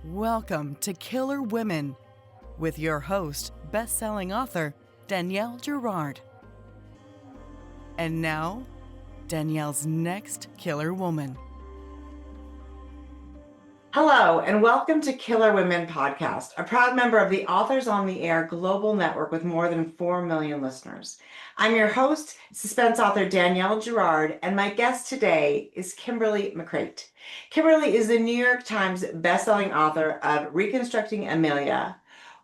Welcome to Killer Women with your host, best-selling author Danielle Girard. And now, Danielle's next killer woman. Hello, and welcome to Killer Women Podcast, a proud member of the Authors on the Air global network with more than 4 million listeners. I'm your host, suspense author Danielle Girard, and my guest today is Kimberly McCreight. Kimberly is the New York Times bestselling author of Reconstructing Amelia,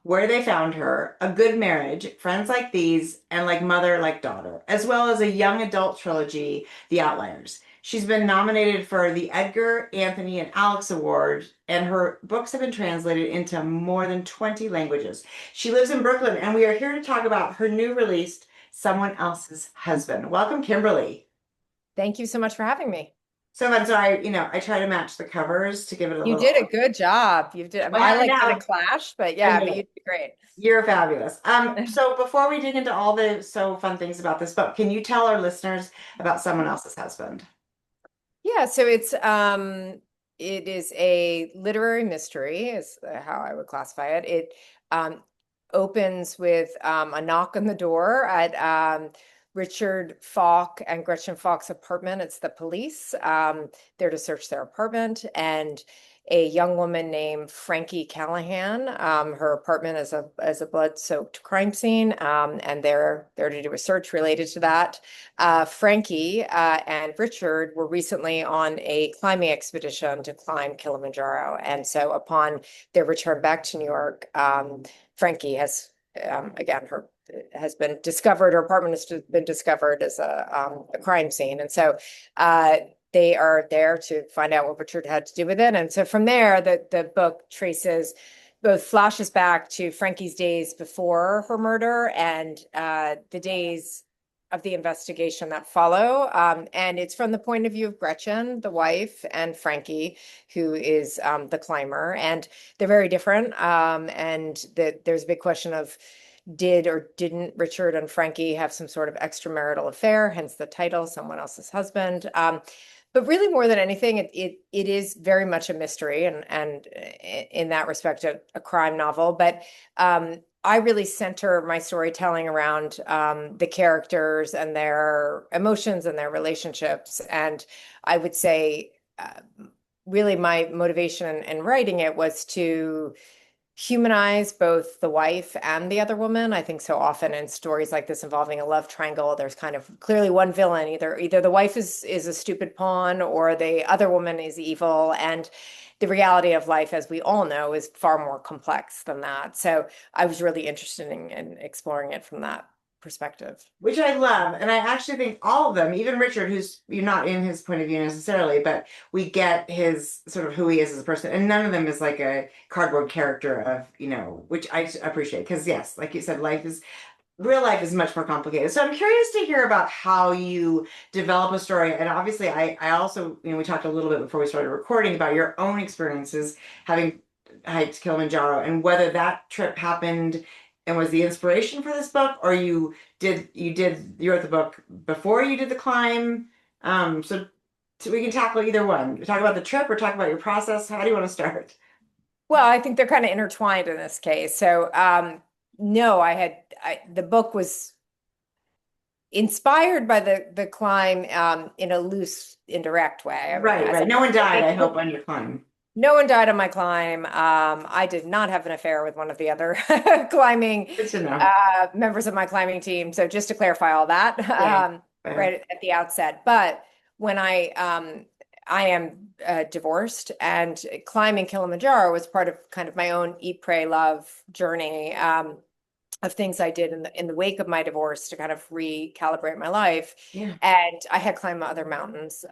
Where They Found Her, A Good Marriage, Friends Like These, and Like Mother, Like Daughter, as well as a young adult trilogy, The Outliers. She's been nominated for the Edgar, Anthony, and Alex Awards, and her books have been translated into more than 20 languages. She lives in Brooklyn, and we are here to talk about her new release, Someone Else's Husband. Welcome, Kimberly. Thank you so much for having me. So fun. So I try to match the covers to give it a You little. did a good job. You did. Well, I like now- kind of clash, but yeah, but you did great. You're fabulous. So before we dig into all the so fun things about this book, can you tell our listeners about Someone Else's Husband? Yeah, so it is a literary mystery, is how I would classify it. It opens with a knock on the door at Richard Falk and Gretchen Falk's apartment. It's the police. There to search their apartment, and a young woman named Frankie Callahan. Her apartment is a blood-soaked crime scene, and they're there to do a search related to that. Frankie and Richard were recently on a climbing expedition to climb Kilimanjaro, and so upon their return back to New York, Frankie has has been discovered. Her apartment has been discovered as a crime scene, and so they are there to find out what Richard had to do with it. And so from there, the book traces both flashes back to Frankie's days before her murder and the days of the investigation that follow. And it's from the point of view of Gretchen, the wife, and Frankie, who is the climber. And they're very different. And there's a big question of, did or didn't Richard and Frankie have some sort of extramarital affair, hence the title, Someone Else's Husband. But really, more than anything, it is very much a mystery, and in that respect, a crime novel. But I really center my storytelling around the characters and their emotions and their relationships. And I would say, really, my motivation in writing it was to humanize both the wife and the other woman. I think so often in stories like this involving a love triangle, there's kind of clearly one villain. Either the wife is a stupid pawn or the other woman is evil. And the reality of life, as we all know, is far more complex than that. So I was really interested in exploring it from that perspective. Which I love. And I actually think all of them, even Richard, who's you're not in his point of view necessarily, but we get his sort of who he is as a person. And none of them is like a cardboard character of, which I appreciate. Because yes, like you said, real life is much more complicated. So I'm curious to hear about how you develop a story. And obviously I also, we talked a little bit before we started recording about your own experiences having hiked Kilimanjaro and whether that trip happened and was the inspiration for this book, or you wrote the book before you did the climb. So we can tackle either one. Talk about the trip or talk about your process. How do you want to start? Well, I think they're kind of intertwined in this case. So no, the book was inspired by the climb in a loose, indirect way. Right. No one died, I hope, on your climb. No one died on my climb. I did not have an affair with one of the other climbing members of my climbing team. So just to clarify all that, right at the outset. But when I am divorced, and climbing Kilimanjaro was part of kind of my own eat, pray, love journey of things I did in the wake of my divorce to kind of recalibrate my life. Yeah. And I had climbed other mountains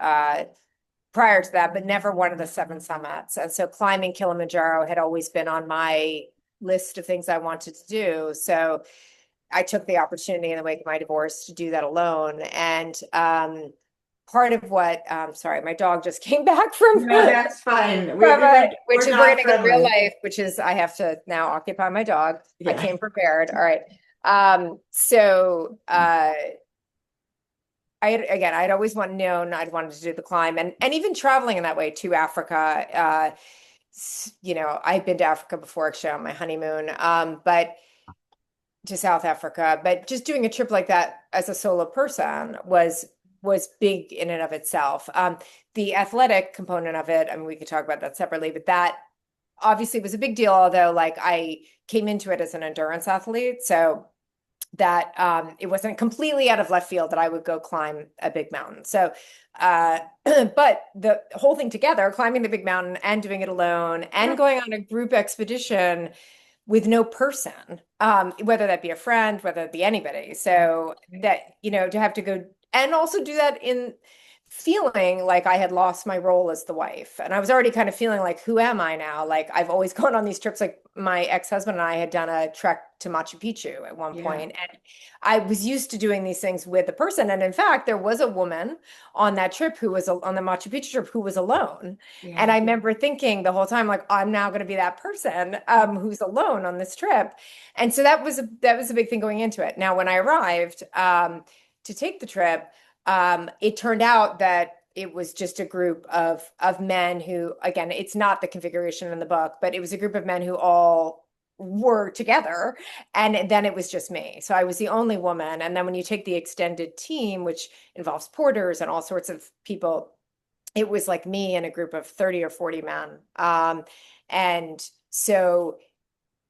prior to that, but never one of the 7 summits. And so climbing Kilimanjaro had always been on my list of things I wanted to do. So I took the opportunity in the wake of my divorce to do that alone. And part of what, sorry, my dog just came back from. No, that's fine. We're going to go real life, which is I have to now occupy my dog. Yeah. I came prepared. All right. I'd always known I'd wanted to do the climb, and even traveling in that way to Africa. I'd been to Africa before, actually, on my honeymoon, but to South Africa. But just doing a trip like that as a solo person was big in and of itself. The athletic component of it, I mean, we could talk about that separately, but that obviously was a big deal, although like I came into it as an endurance athlete. So that it wasn't completely out of left field that I would go climb a big mountain. So, but the whole thing together, climbing the big mountain and doing it alone and going on a group expedition with no person, whether that be a friend, whether it be anybody. So that, to have to go and also do that in feeling like I had lost my role as the wife. And I was already kind of feeling like, who am I now? Like I've always gone on these trips. Like my ex-husband and I had done a trek to Machu Picchu at one point, and I was used to doing these things with a person. And in fact, there was a woman on that trip who was on the Machu Picchu trip who was alone. And I remember thinking the whole time, like, I'm now going to be that person who's alone on this trip. And so that was a big thing going into it. Now, when I arrived to take the trip, it turned out that it was just a group of men who, again, it's not the configuration in the book, but it was a group of men who all were together, and then it was just me. So I was the only woman. And then when you take the extended team, which involves porters and all sorts of people, it was like me and a group of 30 or 40 men. And so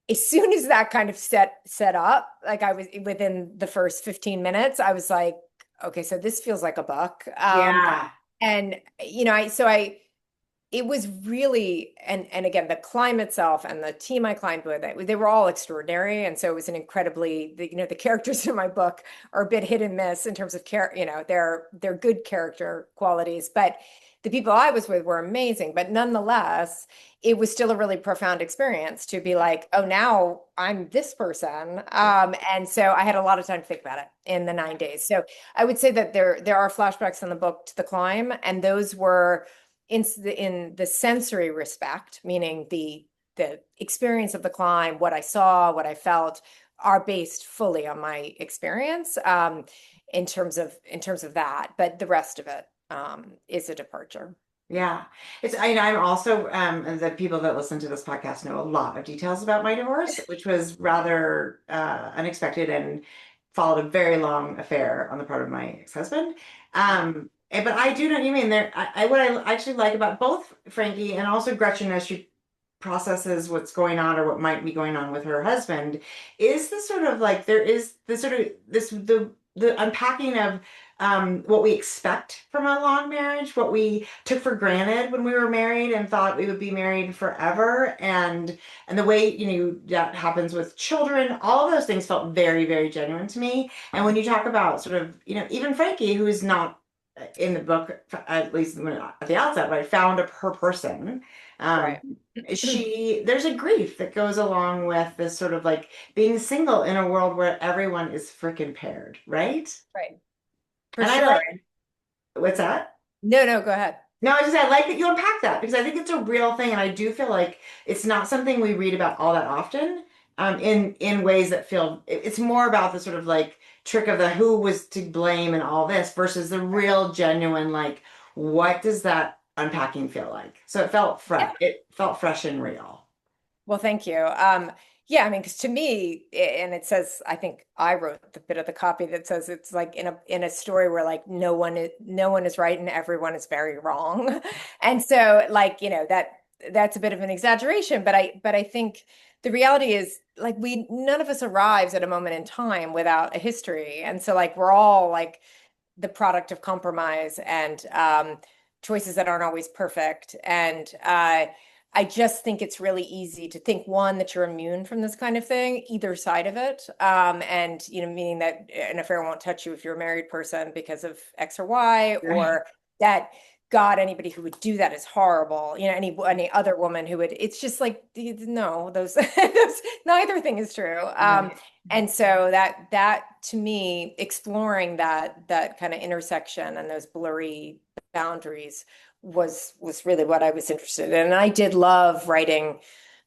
as soon as that kind of set up, like I was within the first 15 minutes, I was like, okay, so this feels like a book. And it was really, and again, the climb itself and the team I climbed with, they were all extraordinary. And so it was an incredibly, the characters in my book are a bit hit and miss in terms of they're good character qualities, but the people I was with were amazing. But nonetheless, it was still a really profound experience to be like, oh, now I'm this person. And so I had a lot of time to think about it in the 9 days. So I would say that there are flashbacks in the book to the climb, and those were in the sensory respect, meaning the experience of the climb, what I saw, what I felt, are based fully on my experience in terms of that. But the rest of it is a departure. Yeah. I'm also, the people that listen to this podcast know a lot of details about my divorce, which was rather unexpected and followed a very long affair on the part of my ex-husband. But I do know what you mean. What I actually like about both Frankie and also Gretchen as she processes what's going on or what might be going on with her husband is the sort of like, there is the sort of the unpacking of what we expect from a long marriage, what we took for granted when we were married and thought we would be married forever, and the way that happens with children. All of those things felt very, very genuine to me. And when you talk about sort of even Frankie, who is not in the book, at least at the outset, right, found her person. Right. There's a grief that goes along with this sort of like being single in a world where everyone is freaking paired, right? Right. For And sure. What's that? No, go ahead. No, I like that you unpack that, because I think it's a real thing, and I do feel like it's not something we read about all that often, in ways that feel it's more about the sort of like trick of the who was to blame and all this versus the real genuine, like, what does that unpacking feel like? So it felt fresh. Yeah. It felt fresh and real. Well, thank you. Yeah, I mean, because to me, and it says, I think I wrote the bit of the copy that says it's like in a story where like no one is right and everyone is very wrong, and so like that's a bit of an exaggeration, but I think the reality is like none of us arrives at a moment in time without a history, and so like we're all like the product of compromise and choices that aren't always perfect, and I just think it's really easy to think, one, that you're immune from this kind of thing, either side of it. And, meaning that an affair won't touch you if you're a married person because of X or Y, Right. Or that, God, anybody who would do that is horrible. any other woman who would, it's just like, no, those neither thing is true. Right. And so that to me, exploring that kind of intersection and those blurry boundaries was really what I was interested in. And I did love writing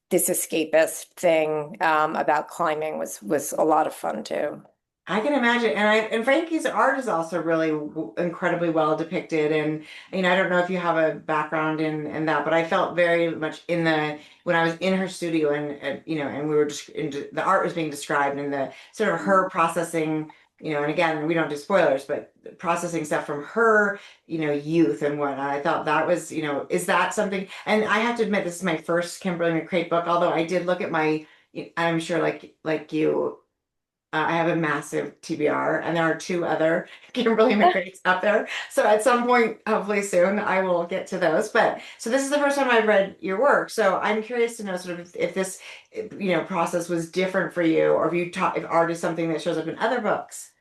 this escapist thing about climbing was a lot of fun too. I can imagine, and Frankie's art is also really incredibly well depicted. And I don't know if you have a background in that, but I felt very much in the when I was in her studio, and we were just the art was being described, and the sort of her processing, and again, we don't do spoilers, but processing stuff from her, youth and whatnot. I thought that was, is that something? And I have to admit, this is my first Kimberly McCreight book, although I did look at my, I'm sure like you. I have a massive TBR, and there are two other Kimberly McCreights up there. So at some point, hopefully soon, I will get to those. But so this is the first time I've read your work. So I'm curious to know sort of if this, process was different for you, or if you taught if art is something that shows up in other books.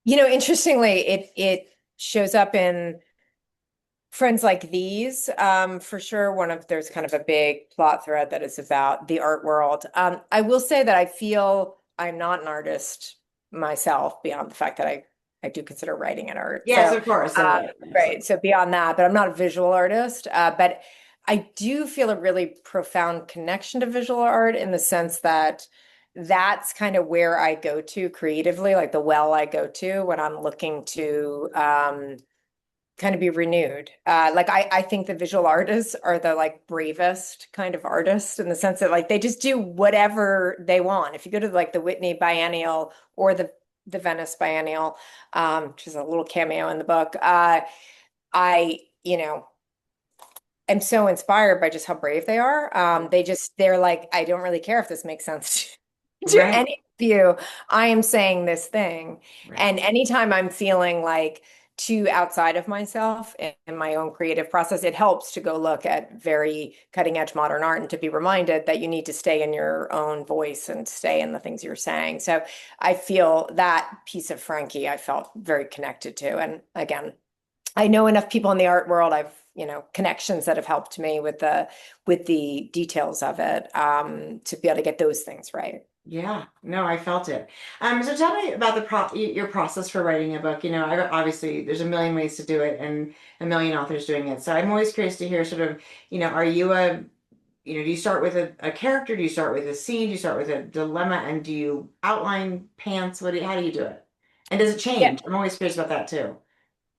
Interestingly, it shows up in Friends Like These, for sure. There's kind of a big plot thread that is about the art world. I will say that I feel I'm not an artist myself, beyond the fact that I do consider writing an art. Yes, So, of course. right. So beyond that, but I'm not a visual artist. But I do feel a really profound connection to visual art in the sense that that's kind of where I go to creatively, like the well I go to when I'm looking to kind of be renewed. Like I think the visual artists are the like bravest kind of artists in the sense that like they just do whatever they want. If you go to like the Whitney Biennial or the Venice Biennial, which is a little cameo in the book, I am so inspired by just how brave they are. They're like, I don't really care if this makes sense to Right. any of you. I am saying this thing. Right. And anytime I'm feeling like too outside of myself in my own creative process, it helps to go look at very cutting edge modern art and to be reminded that you need to stay in your own voice and stay in the things you're saying. So I feel that piece of Frankie, I felt very connected to. And again, I know enough people in the art world. I've, connections that have helped me with the details of it, to be able to get those things right. Yeah, no, I felt it. So tell me about your process for writing a book. Obviously there's a million ways to do it and a million authors doing it. So I'm always curious to hear sort of, are you do you start with a character? Do you start with a scene? Do you start with a dilemma? And do you outline pants? How do you do it? And does it Yeah. change? I'm always curious about that too.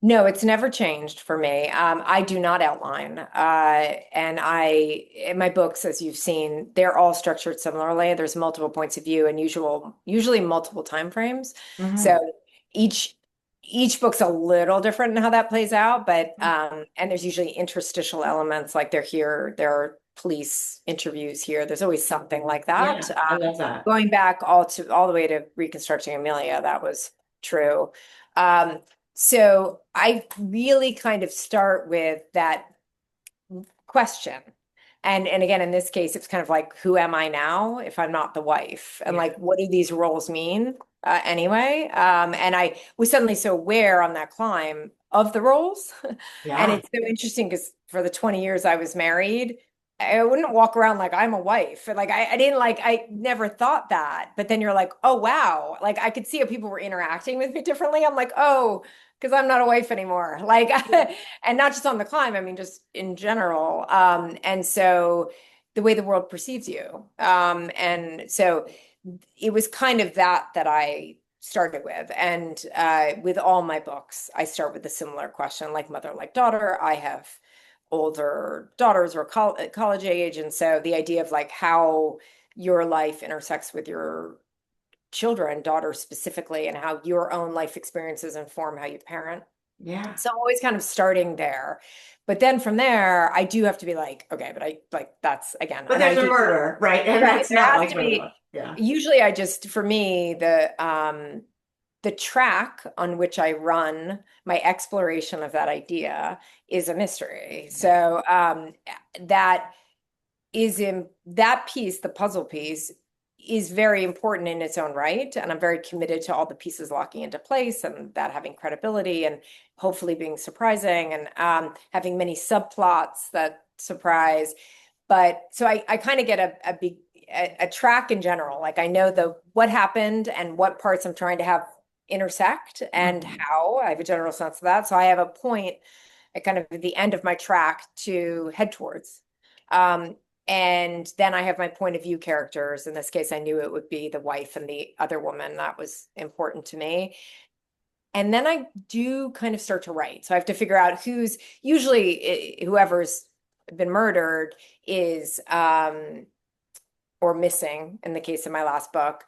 No, it's never changed for me. I do not outline. And in my books, as you've seen, they're all structured similarly. There's multiple points of view and usually multiple time frames. Hmm. So each each book's a little different in how that plays out, but and there's usually interstitial elements like they're here, there are police interviews here. There's always something like Yeah, that. I love that. Going back all the way to Reconstructing Amelia, that was true. Um, so I really kind of start with that question. And again, in this case, it's kind of like, who am I now if I'm not the wife? And Yeah. like, what do these roles mean anyway? And I was suddenly so aware on that climb of the roles. And Yeah. it's so interesting because for the 20 years I was married, I wouldn't walk around like I'm a wife. Like I didn't like, I never thought that. But then you're like, oh, wow. Like I could see how people were interacting with me differently. I'm like, oh, because I'm not a wife anymore. Like, and not just on the climb, I mean, just in general. And so the way the world perceives you. And so it was kind of that I started with. And with all my books, I start with a similar question, like mother, like daughter. I have older daughters or college age. And so the idea of like how your life intersects with your children, daughters specifically, and how your own life experiences inform how you parent. Yeah. So I'm always kind of starting there. But then from there, I do have to be like, okay, but I like that's again, But and I there's a do murder, right? And right. that's There not has like to regular be book. Yeah. usually I just for me the track on which I run my exploration of that idea is a mystery. So that is in that piece, the puzzle piece, is very important in its own right. And I'm very committed to all the pieces locking into place and that having credibility and hopefully being surprising and having many subplots that surprise. But so I kind of get a big a track in general. Like I know the what happened and what parts I'm trying to have intersect and Mhm. how. I have a general sense of that. So I have a point at kind of the end of my track to head towards. Um, And then I have my point of view characters. In this case, I knew it would be the wife and the other woman. That was important to me. And then I do kind of start to write. So I have to figure out who's usually whoever's been murdered is or missing in the case of my last book,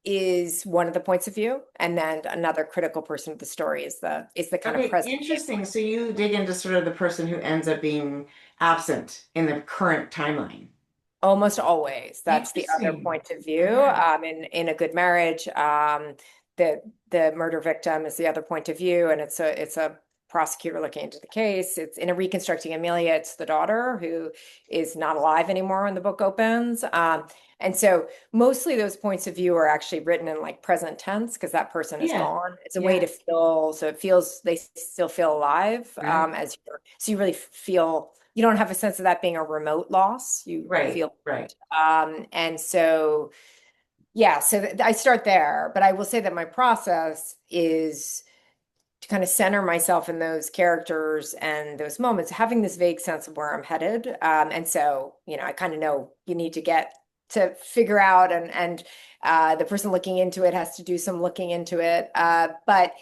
is one of the points of view, and then another critical person of the story is the kind of present. Interesting. So you dig into sort of the person who ends up being absent in the current timeline. Almost always, that's the other point of view. In A Good Marriage, the murder victim is the other point of view, and it's a prosecutor looking into the case. It's in A Reconstructing Amelia, it's the daughter who is not alive anymore when the book opens. And so mostly those points of view are actually written in like present tense because that person is gone. It's a way to feel, so it feels, they still feel alive so you really feel, you don't have a sense of that being a remote loss. You feel right. And so, yeah, so I start there, but I will say that my process is to kind of center myself in those characters and those moments, having this vague sense of where I'm headed. And so, I kind of know you need to get to figure out, and the person looking into it has to do some looking into it. But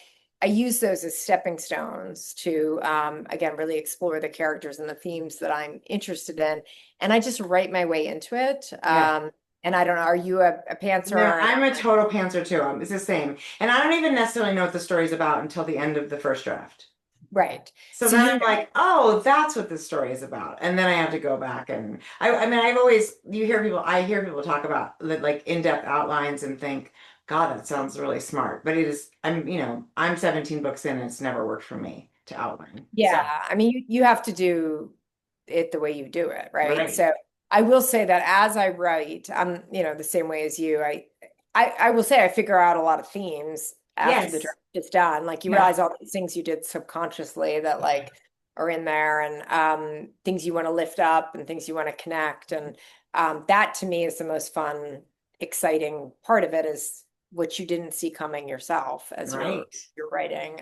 I use those as stepping stones to, again, really explore the characters and the themes that I'm interested in. And I just write my way into it. And I don't know, are you a pantser? No, I'm a total pantser too. It's the same. And I don't even necessarily know what the story's about until the end of the first draft. Right. So then I'm like, oh, that's what this story is about. And then I have to go back and I mean, I hear people talk about like in-depth outlines and think, God, that sounds really smart. But I'm 17 books in and it's never worked for me to outline. Yeah. So. I mean, you have to do it the way you do it, right? Right. So I will say that as I write, I'm, the same way as you, I will say I figure out a lot of themes after the draft is done. Like you realize all these things you did subconsciously that like are in there, and things you want to lift up and things you want to connect. And that to me is the most fun, exciting part of it, is what you didn't see coming yourself as you're writing.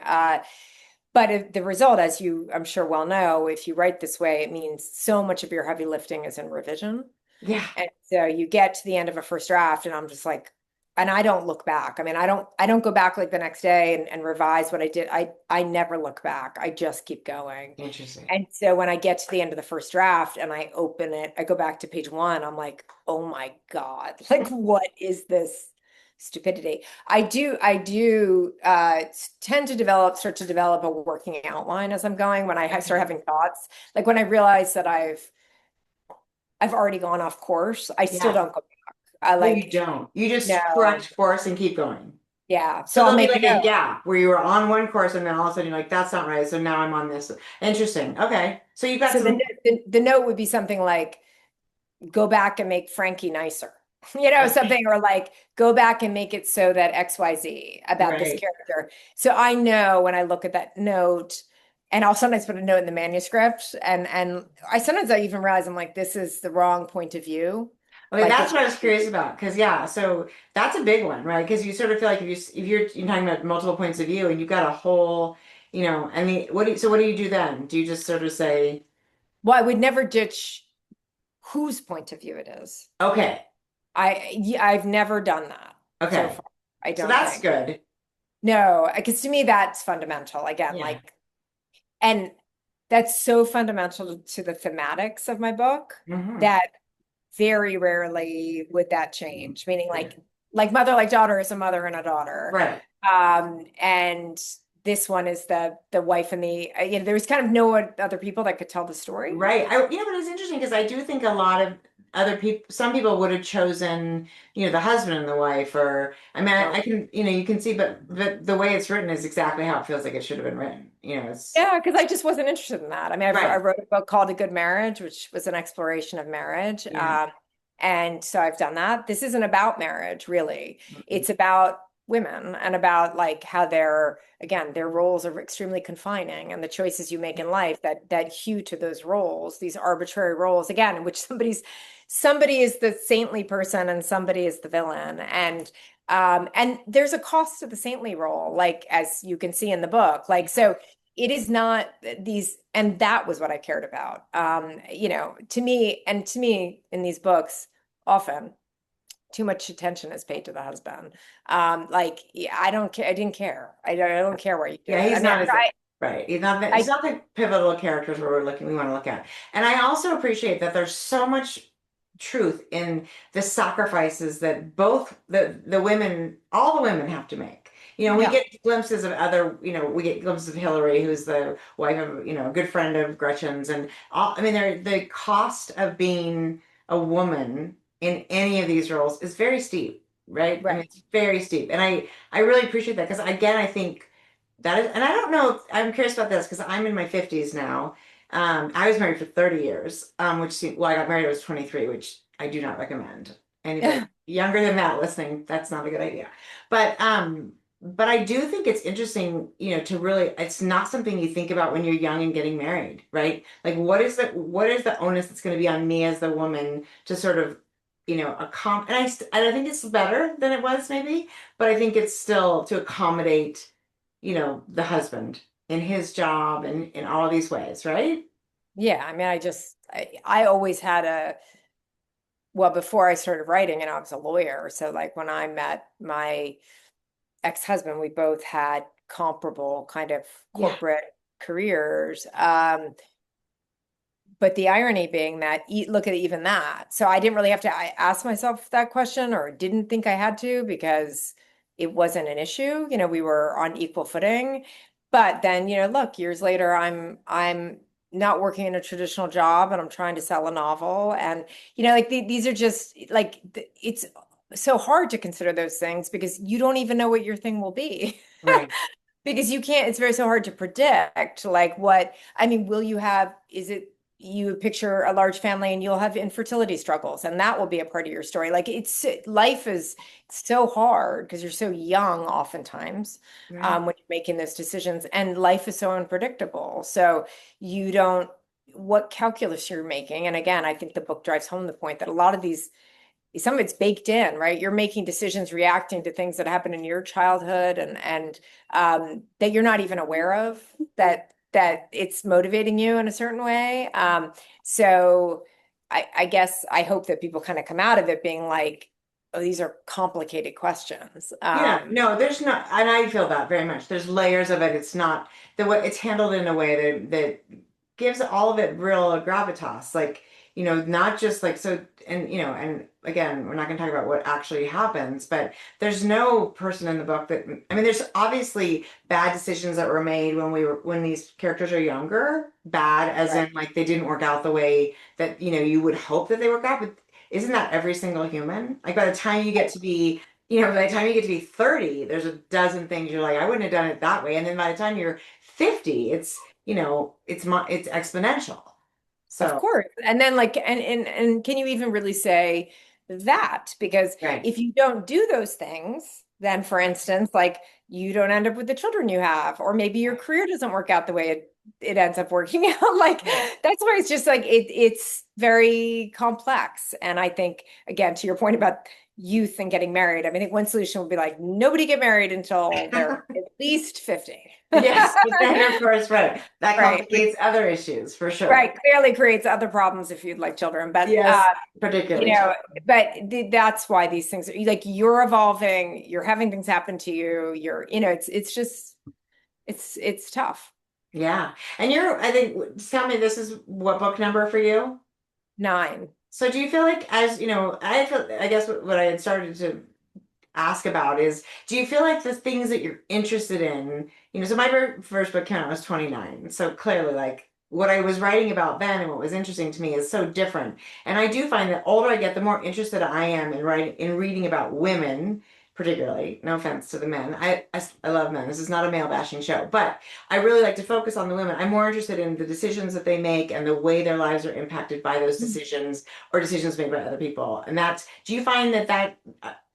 But the result, as you, I'm sure, well know, if you write this way, it means so much of your heavy lifting is in revision. Yeah. And so you get to the end of a first draft and I'm just like, and I don't look back. I mean, I don't go back like the next day and revise what I did. I never look back. I just keep going. Interesting. And so when I get to the end of the first draft and I open it, I go back to page 1, I'm like, oh my God, like, what is this stupidity? I do tend to start to develop a working outline as I'm going. When I start having thoughts, like when I realize that I've already gone off course, I still don't go back. You don't. You just correct course and keep going. Yeah. So there'll be like a gap where you were on one course and then all of a sudden you're like, that's not right. So now I'm on this. Interesting. Okay. So you've got the note would be something like, go back and make Frankie nicer. Something, or like go back and make it so that XYZ about this character. So I know when I look at that note, and I'll sometimes put a note in the manuscript, and I even realize I'm like, this is the wrong point of view. Okay, that's what I was curious about, because so that's a big one, right? Because you sort of feel like if you're talking about multiple points of view and you've got a whole, what do you do then? Do you just sort of say, well, I would never ditch whose point of view it is. Okay. I've never done that. Okay. So far. I don't. So that's good. No, because to me that's fundamental. Again, and that's so fundamental to the thematics of my book that very rarely would that change. Meaning like mother like daughter is a mother and a daughter. Right. And this one is the wife and there was kind of no other people that could tell the story. Right. But it's interesting because I do think a lot of other people, some people would have chosen, the husband and the wife, or, I mean, I can, you can see, but the way it's written is exactly how it feels like it should have been written, Yeah, because I just wasn't interested in that. I mean, I wrote a book called A Good Marriage, which was an exploration of marriage. And so I've done that. This isn't about marriage, really. It's about women and about like how their roles are extremely confining, and the choices you make in life that hew to those roles, these arbitrary roles, again, in which somebody is the saintly person and somebody is the villain. And there's a cost to the saintly role, like as you can see in the book. Like, so it is not these, and that was what I cared about. To me, in these books, often too much attention is paid to the husband. Yeah, I don't care. I didn't care. I don't care where you did Yeah, it. I he's mean, not as right. He's I, not the pivotal characters we want to look at. And I also appreciate that there's so much truth in the sacrifices that both the women, all the women have to make. We yeah, get glimpses of other, we get glimpses of Hillary, who's the wife of, a good friend of Gretchen's, and all, I mean, the cost of being a woman in any of these roles is very steep, right? I mean, right. it's very steep, and I really appreciate that because again, I think that is, and I don't know, I'm curious about this because I'm in my 50s now. I was married for 30 years, well, I got married, I was 23, which I do not recommend. Anybody younger than that listening, that's not a good idea. But I do think it's interesting, to really, it's not something you think about when you're young and getting married, right? Like, what is the onus that's going to be on me as the woman to sort of, and I think it's better than it was maybe, but I think it's still to accommodate the husband in his job and in all these ways, right? Yeah, I mean, I always had well, before I started writing, and I was a lawyer. So like when I met my ex-husband, we both had comparable kind of Yeah, corporate careers. But the irony being that, look at even that. So I didn't really have to I ask myself that question, or didn't think I had to, because it wasn't an issue. We were on equal footing. But then, look, years later, I'm not working in a traditional job, and I'm trying to sell a novel. And, like these are just like, it's so hard to consider those things because you don't even know what your thing will be. right. Because you can't, it's very so hard to predict, like what, I mean, will you have, is it, you picture a large family and you'll have infertility struggles, and that will be a part of your story. Like life is so hard because you're so young oftentimes, Right. when you're making those decisions, and life is so unpredictable. So you don't, what calculus you're making. And again, I think the book drives home the point that a lot of these, some of it's baked in, right? You're making decisions reacting to things that happen in your childhood, and that you're not even aware of, that it's motivating you in a certain way. So I guess I hope that people kind of come out of it being like, oh, these are complicated questions. Yeah, no, there's not, and I feel that very much. There's layers of it. It's not the way it's handled in a way that gives all of it real gravitas. Like, not just like so, and again, we're not going to talk about what actually happens, but there's no person in the book that, I mean, there's obviously bad decisions that were made when these characters are younger, bad as Right. in like they didn't work out the way that, you would hope that they work out, but isn't that every single human? Like by the time you get to be by the time you get to be 30, there's a dozen things you're like, I wouldn't have done it that way. And then by the time you're 50, it's exponential. Of So, course. And then like, and can you even really say that? Because right. if you don't do those things, then for instance, like you don't end up with the children you have, or maybe your career doesn't work out the way it ends up working out. Like Right. that's why it's just like it's very complex. And I think again, to your point about youth and getting married, I mean, I think one solution would be like nobody get married until they're at least 50. Yes, but then of course, right. That Right. complicates other issues for sure. Right, clearly creates other problems if you'd like children, but Yes, you particularly. know, but that's why these things are like you're evolving, you're having things happen to you, it's just it's tough. Yeah. And I think, tell me, this is what book number for you? 9. So do you feel like, I guess what I had started to ask about is, do you feel like the things that you're interested in, so my very first book came out when I was 29. So clearly, like what I was writing about then and what was interesting to me is so different. And I do find that older I get, the more interested I am in reading about women, particularly. No offense to the men. I love men. This is not a male bashing show, but I really like to focus on the women. I'm more interested in the decisions that they make and the way their lives are impacted by those decisions or decisions made by other people. And do you find that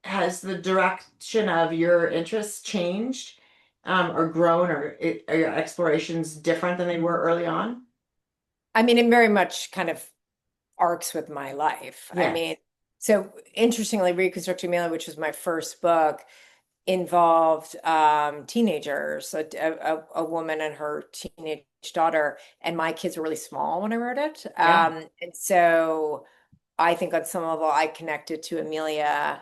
has the direction of your interests changed, or grown, or are your explorations different than they were early on? I mean, it very much kind of arcs with my life. I Yes. mean, so interestingly, Reconstructing Amelia, which was my first book, involved teenagers, a woman and her teenage daughter, and my kids were really small when I wrote it. Yeah. And so I think on some level I connected to Amelia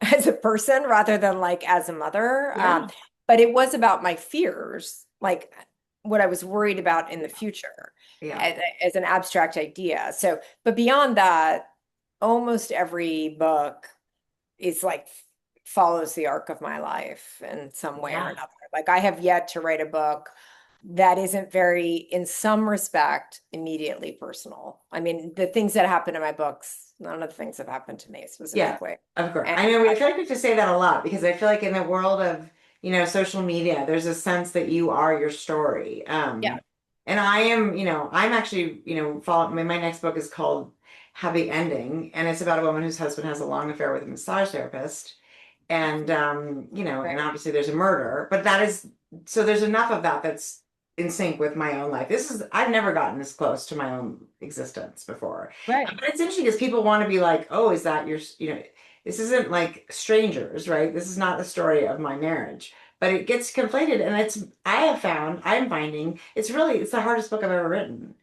as a person rather than like as a mother. Yeah. But it was about my fears, like what I was worried about in the future Yeah. as an abstract idea. So, but beyond that, almost every book is like follows the arc of my life in some way or Yeah. another. Like I have yet to write a book that isn't very, in some respect, immediately personal. I mean, the things that happen in my books, none of the things have happened to me Yeah, specifically. of course. And I know I feel like we have to say that a lot because I feel like in the world of, social media, there's a sense that you are your story. yeah, And I am, I'm actually, follow, my next book is called Happy Ending, and it's about a woman whose husband has a long affair with a massage therapist. And and right. obviously there's a murder, but that is so there's enough of that that's in sync with my own life. I've never gotten this close to my own existence before. Right. But it's interesting because people want to be like, oh, is that your, this isn't like strangers, right? This is not the story of my marriage. But it gets conflated, and I'm finding it's the hardest book I've ever written.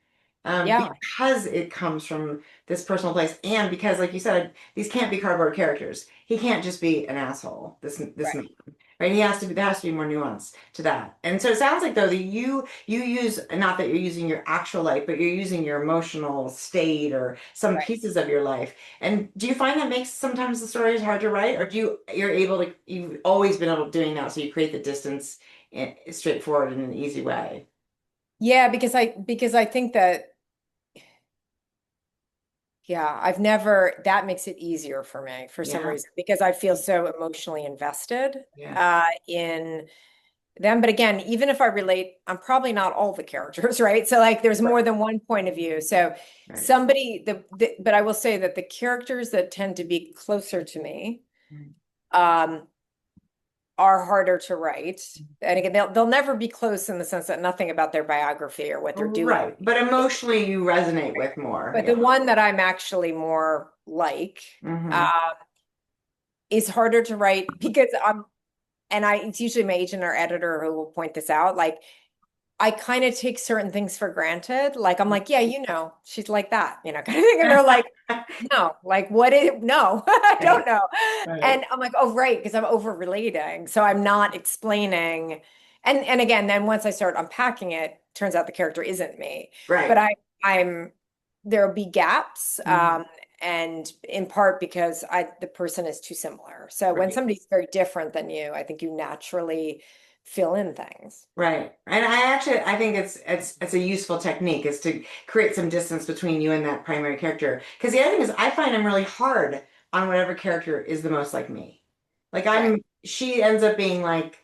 Yeah, Because it comes from this personal place, and because, like you said, these can't be cardboard characters. He can't just be an asshole. This right. man, right? There has to be more nuance to that. And so it sounds like though that you use, not that you're using your actual life, but you're using your emotional state or some Right. pieces of your life. And do you find that makes sometimes the stories hard to write, or you've always been able to doing that, so you create the distance straightforward in an easy way? Yeah, because I think that yeah, I've never that makes it easier for me for some Yeah, reason because I feel so emotionally invested yeah, in them. But again, even if I relate, I'm probably not all the characters, right? So like there's right, more than one point of view. So right. somebody but I will say that the characters that tend to be closer to me um are harder to write. And again, they'll never be close in the sense that nothing about their biography or what they're doing. Right. But emotionally you resonate with more. But the Yeah. one that I'm actually more like Hmm. uh, is harder to write because it's usually my agent or editor who will point this out. Like I kind of take certain things for granted. Like I'm like, yeah, she's like that, kind of thing. And they're like, no, like no, I Right, don't know. right, And I'm like, oh, right, because I'm over relating. So I'm not explaining. And again, then once I start unpacking it, turns out the character isn't me. But right. I'm there'll be gaps. Mhm. And in part because the person is too similar. So when Right, somebody's very different than you, I think you naturally fill in things. right. And I think it's a useful technique is to create some distance between you and that primary character. Because the other thing is I find I'm really hard on whatever character is the most like me. Like Right. she ends up being like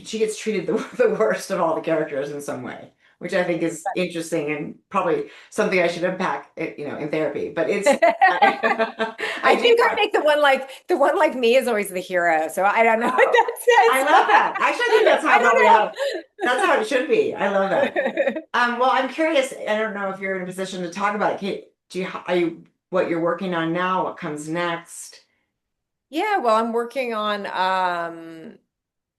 she gets treated the, the worst of all the characters in some way, which I think is interesting and probably something I should unpack, in therapy. But I I do think I find, make the one like me is always the hero. So I don't know what oh, that I says. love that. Actually, I think I that's how it should be. I love that. don't know. Well, I'm curious. I don't know if you're in a position to talk about it. Are you what you're working on now? What comes next? Yeah, well, I'm working on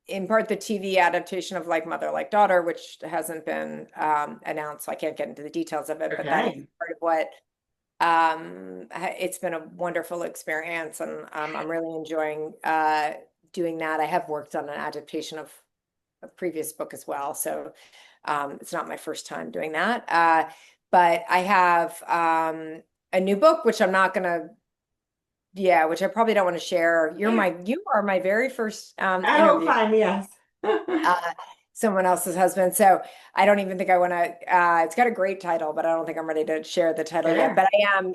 in part the TV adaptation of Like Mother, Like Daughter, which hasn't been announced, so I can't get into the details of it, but that is Okay. part of what it's been a wonderful experience, and I'm really enjoying doing that. I have worked on an adaptation of a previous book as well, so it's not my first time doing that. But I have a new book, which I'm not gonna, yeah, which I probably don't want to share. Yeah. You are my very first Oh, interview. fine. Yes. Uh, Someone else's husband. So I don't even think I want to, it's got a great title, but I don't think I'm ready to share the title yet. Fair. But I am,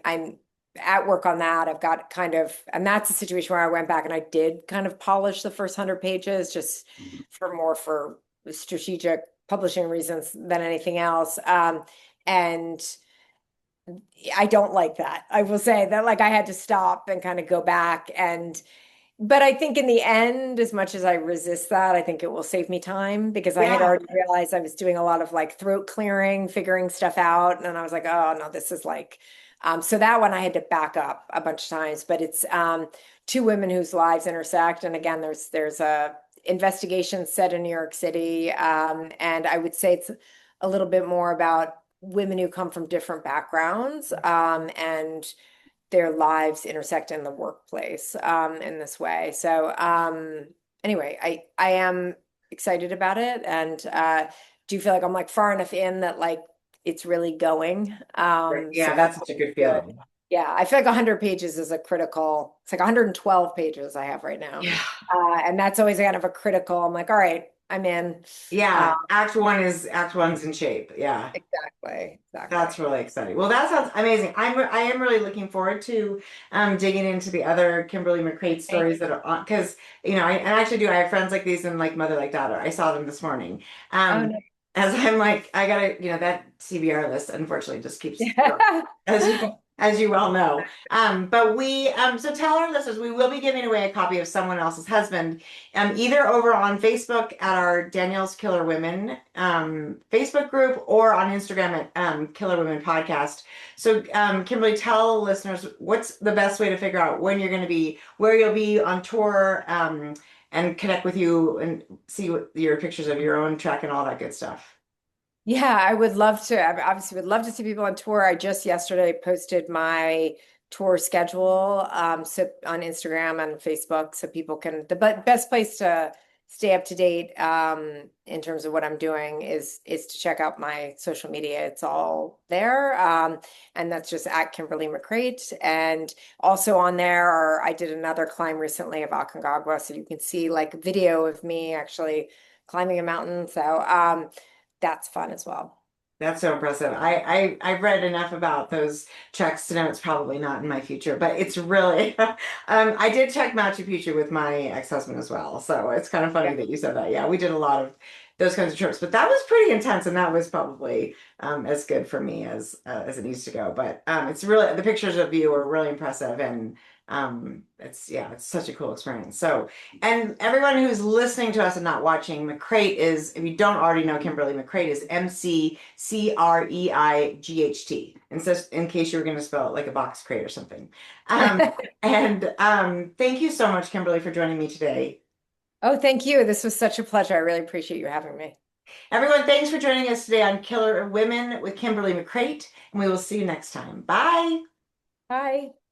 I'm at work on that. I've got and that's a situation where I went back and I did kind of polish the first 100 pages just for strategic publishing reasons than anything else. And I don't like that. I will say that like I had to stop and kind of go back but I think in the end, as much as I resist that, I think it will save me time because I had Yeah. already realized I was doing a lot of like throat clearing, figuring stuff out. And I was like, oh no, this is like So that one I had to back up a bunch of times, but it's two women whose lives intersect. And again, there's a investigation set in New York City. And I would say it's a little bit more about women who come from different backgrounds, and their lives intersect in the workplace in this way. So anyway, I am excited about it, and do feel like I'm like far enough in that like it's really going. Yeah, So that's such a good good. feeling. Yeah, I feel like 100 pages is a critical, it's like 112 pages I have right now. Yeah. And that's always kind of a critical, I'm like, all right, I'm in. Yeah, Act One's in shape. Yeah. Exactly, That's exactly. really exciting. Well, that sounds amazing. I am really looking forward to digging into the other Kimberly McCreight Thank stories that are on because I actually do. I have friends like these and like mother like daughter. I saw them this morning. Oh, Um, no. as I'm like, I gotta, that CBR list unfortunately just keeps growing, Yeah. as you well know. But so tell our listeners we will be giving away a copy of Someone Else's Husband, either over on Facebook at our Danielle's Killer Women Facebook group or on Instagram at Killer Women Podcast. So Kimberly, tell listeners what's the best way to figure out when you're going to be, where you'll be on tour, and connect with you and see your pictures of your own trek and all that good stuff. Yeah, I would love to. I obviously would love to see people on tour. I just yesterday posted my tour schedule, so on Instagram and Facebook, so people can. The best place to stay up to date in terms of what I'm doing is to check out my social media. It's all there, and that's just at Kimberly McCreight. And also on there, I did another climb recently of Aconcagua, so you can see like video of me actually climbing a mountain. So. That's fun as well. That's so impressive. I've read enough about those treks to know it's probably not in my future, but it's really I did check Machu Picchu with my ex-husband as well. So it's kind of Yeah. funny that you said that. Yeah, we did a lot of those kinds of trips, but that was pretty intense and that was probably as good for me as it needs to go. But it's really the pictures of you are really impressive and it's such a cool experience. So and everyone who's listening to us and not watching, McCreight is, if you don't already know Kimberly McCreight, is McCreight. And so in case you were going to spell it like a box crate or something. And thank you so much, Kimberly, for joining me today. Oh, thank you. This was such a pleasure. I really appreciate you having me. Everyone, thanks for joining us today on Killer Women with Kimberly McCreight, and we will see you next time. Bye. Bye.